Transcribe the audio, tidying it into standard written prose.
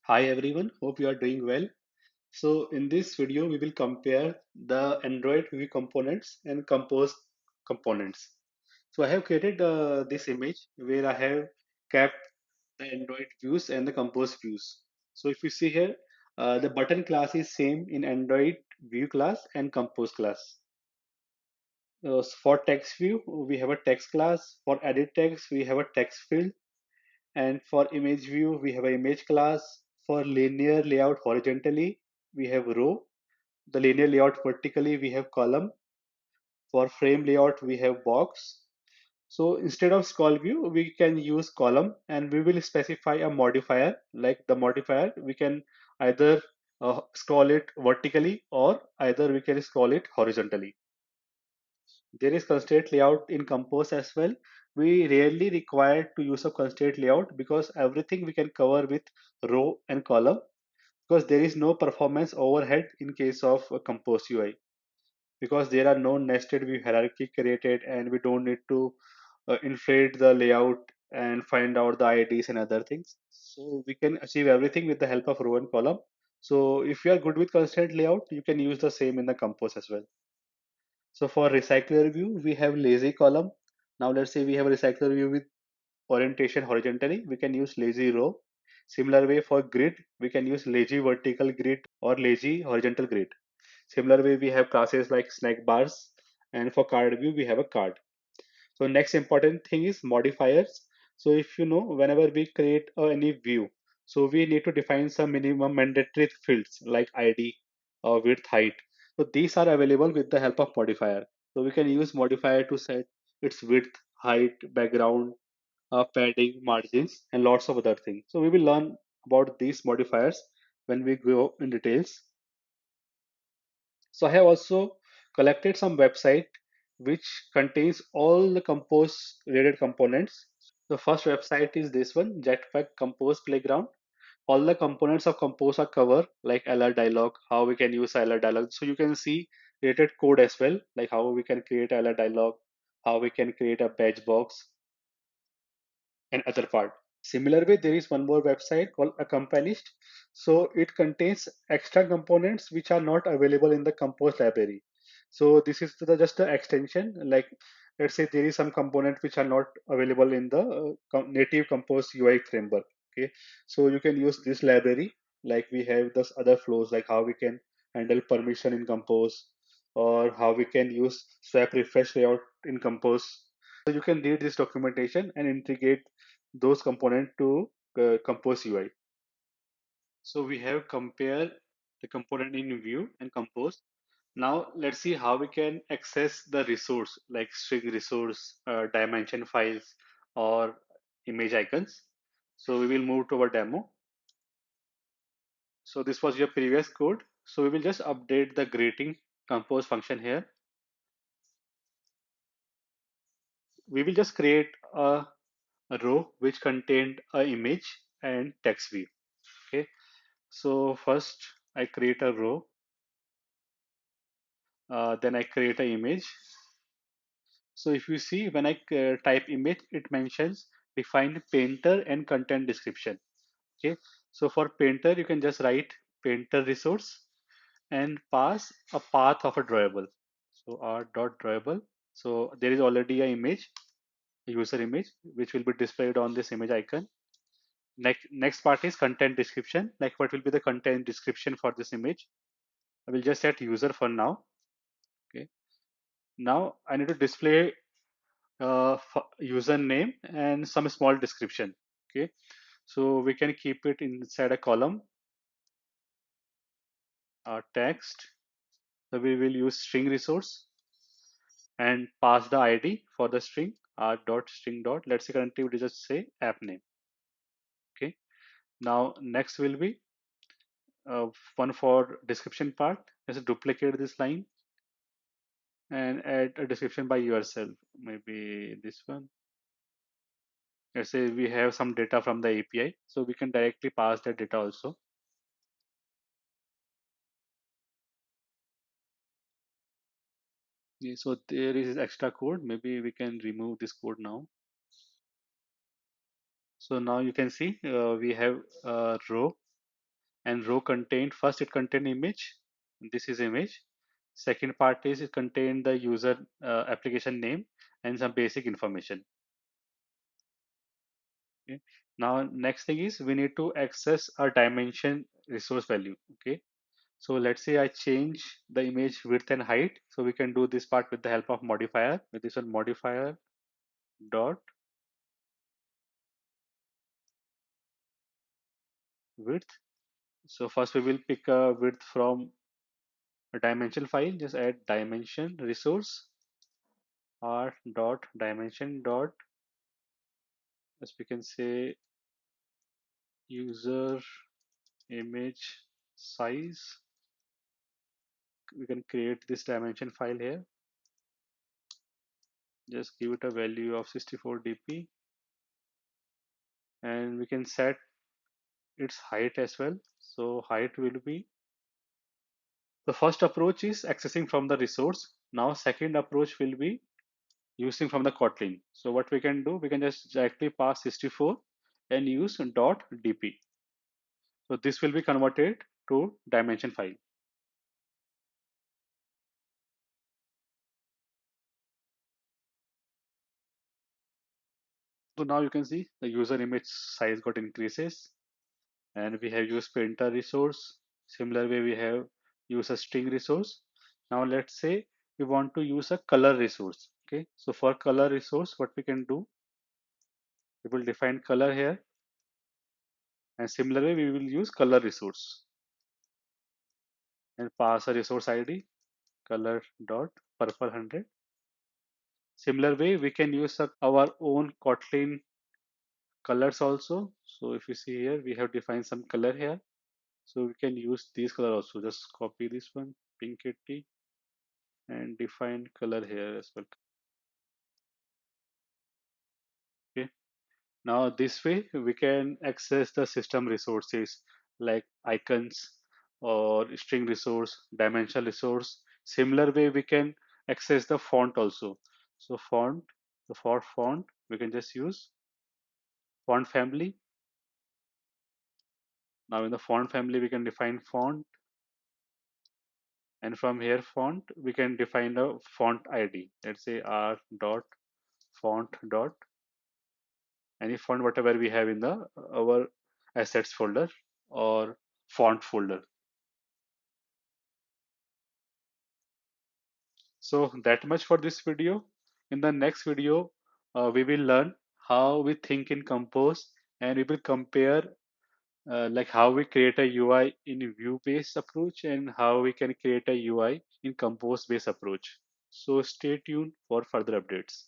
Hi everyone, hope you are doing well. So in this video, we will compare the Android View components and Compose components. So I have created this image where I have kept the Android views and the Compose views. So if you see here, the button class is same in Android View class and Compose class. For text view, we have a text class. For edit text, we have a text field. And for image view, we have an image class. For linear layout horizontally, we have row. The linear layout vertically, we have column. For frame layout, we have box. So instead of scroll view, we can use column and we will specify a modifier. Like the modifier, we can either scroll it vertically or either we can scroll it horizontally. There is constraint layout in Compose as well. We rarely require to use a constraint layout because everything we can cover with row and column because there is no performance overhead in case of a Compose UI because there are no nested view hierarchy created and we don't need to inflate the layout and find out the IDs and other things. So we can achieve everything with the help of row and column. So if you are good with constraint layout, you can use the same in the Compose as well. So for recycler view, we have lazy column. Now let's say we have a recycler view with orientation horizontally, we can use lazy row. Similar way for grid, we can use lazy vertical grid or lazy horizontal grid. Similar way we have classes like snack bars, and for card view we have a card. So next important thing is modifiers. So if you know, whenever we create any view, so we need to define some minimum mandatory fields like ID or width, height. So these are available with the help of modifier. So we can use modifier to set its width, height, background, padding, margins, and lots of other things. So we will learn about these modifiers when we go in details. So I have also collected some website which contains all the Compose related components. The first website is this one, Jetpack Compose Playground. All the components of Compose are covered, like LR dialog, how we can use LR dialog. So you can see related code as well, like how we can create LR dialog, how we can create a badge box, and other part. Similar way, there is one more website called Accomplished. So it contains extra components which are not available in the Compose library. So this is just an extension. Like let's say there is some component which are not available in the native Compose UI framework. Okay, so you can use this library. Like we have this other flows, like how we can handle permission in Compose, or how we can use swap refresh layout in Compose. So you can read this documentation and integrate those components to Compose UI. So we have compare the component in View and Compose. Now let's see how we can access the resource like string resource, dimension files, or image icons. So we will move to our demo. So this was your previous code. So we will just update the greeting compose function here. We will just create a row which contained a image and text view. Okay. So first I create a row, then I create an image. So if you see when I type image, it mentions define painter and content description. Okay. So for painter, you can just write painter resource and pass a path of a drawable. So r dot drawable. So there is already an image, a user image, which will be displayed on this image icon. Next part is content description. Like what will be the content description for this image? I will just set user for now. Okay. Now I need to display username and some small description. Okay. So we can keep it inside a column, text. So we will use string resource and pass the ID for the string r dot string dot. Let's say currently we just say app name. Okay. Now next will be one for description part. Let's duplicate this line and add a description by yourself. Maybe this one. Let's say we have some data from the API, so we can directly pass that data also. Yeah, so there is extra code. Maybe we can remove this code now. So now you can see we have a row and row contained, first it contained image, this is image. Second part is it contained the user application name and some basic information. Okay. Now next thing is we need to access a dimension resource value. Okay. So let's say I change the image width and height. So we can do this part with the help of modifier. With this one modifier dot width. So first we will pick a width from a dimension file. Just add dimension resource r dot dimension dot, as we can say, user image size. We can create this dimension file here. Just give it a value of 64 dp, and we can set its height as well. So height will be, the first approach is accessing from the resource. Now second approach will be using from the Kotlin. So what we can do, we can just directly pass 64 and use dot dp. So this will be converted to dimension file. So now you can see the user image size got increases, and we have used printer resource. Similar way we have used a string resource. Now let's say we want to use a color resource. Okay, so for color resource, what we can do, we will define color here, and similarly we will use color resource and pass a resource ID color dot purple 100. Similar way we can use our own Kotlin colors also. So if you see here, we have defined some color here. So we can use these color also. Just copy this one, pink 80, and define color here as well. Okay. Now this way we can access the system resources like icons or string resource, dimensional resource. Similar way we can access the font also. So font, for font, we can just use font family. Now in the font family, we can define font, and from here font, we can define a font ID. Let's say r dot font dot any font whatever we have in the our assets folder or font folder. So that much for this video. In the next video, we will learn how we think in Compose, and we will compare like how we create a UI in view-based approach and how we can create a UI in compose-based approach. So stay tuned for further updates.